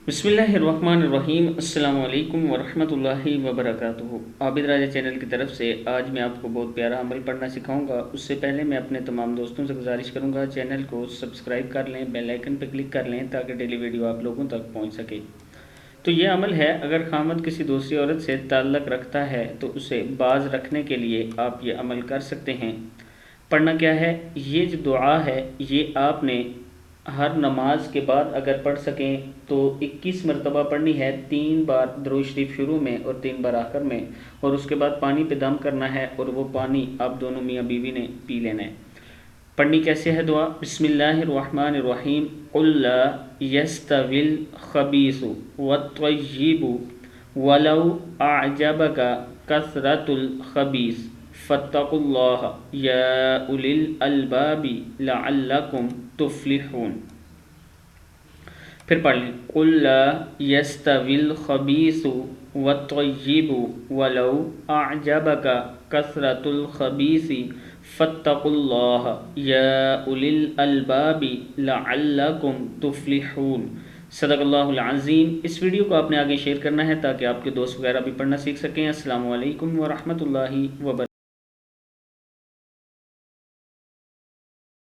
بسم اللہ الرحمن الرحیم۔ السلام علیکم ورحمۃ اللہ وبرکاتہ۔ عابد راجہ چینل کی طرف سے آج میں آپ کو بہت پیارا عمل پڑھنا سکھاؤں گا۔ اس سے پہلے میں اپنے تمام دوستوں سے گزارش کروں گا چینل کو سبسکرائب کر لیں، بیل آئیکن پہ کلک کر لیں تاکہ ڈیلی ویڈیو آپ لوگوں تک پہنچ سکے۔ تو یہ عمل ہے، اگر خامد کسی دوسری عورت سے تعلق رکھتا ہے تو اسے باز رکھنے کے لیے آپ یہ عمل کر سکتے ہیں۔ پڑھنا کیا ہے؟ یہ جو دعا ہے یہ آپ نے ہر نماز کے بعد اگر پڑھ سکیں تو 21 مرتبہ پڑھنی ہے، 3 بار درود شریف شروع میں اور 3 بار آخر میں، اور اس کے بعد پانی پہ دم کرنا ہے اور وہ پانی آپ دونوں میاں بیوی نے پی لینا ہے۔ پڑھنی کیسے ہے دعا؟ بسم اللہ الرحمن الرحیم۔ قل لا یستوی الخبیث والطیب ولو اعجبک کثرت الخبیث فاتقوا اللہ یا اولی الالباب لعلکم تفلحون۔ پھر پڑھ لیں، قل لا یستوی الخبیث والطیب ولو اعجبک کثرت الخبیث فاتقوا اللہ یا اولی الالباب لعلکم تفلحون۔ صدق اللہ العظیم۔ اس ویڈیو کو آپ نے آگے شیئر کرنا ہے تاکہ آپ کے دوست وغیرہ بھی پڑھنا سیکھ سکیں۔ السلام علیکم ورحمۃ اللہ وبرکاتہ۔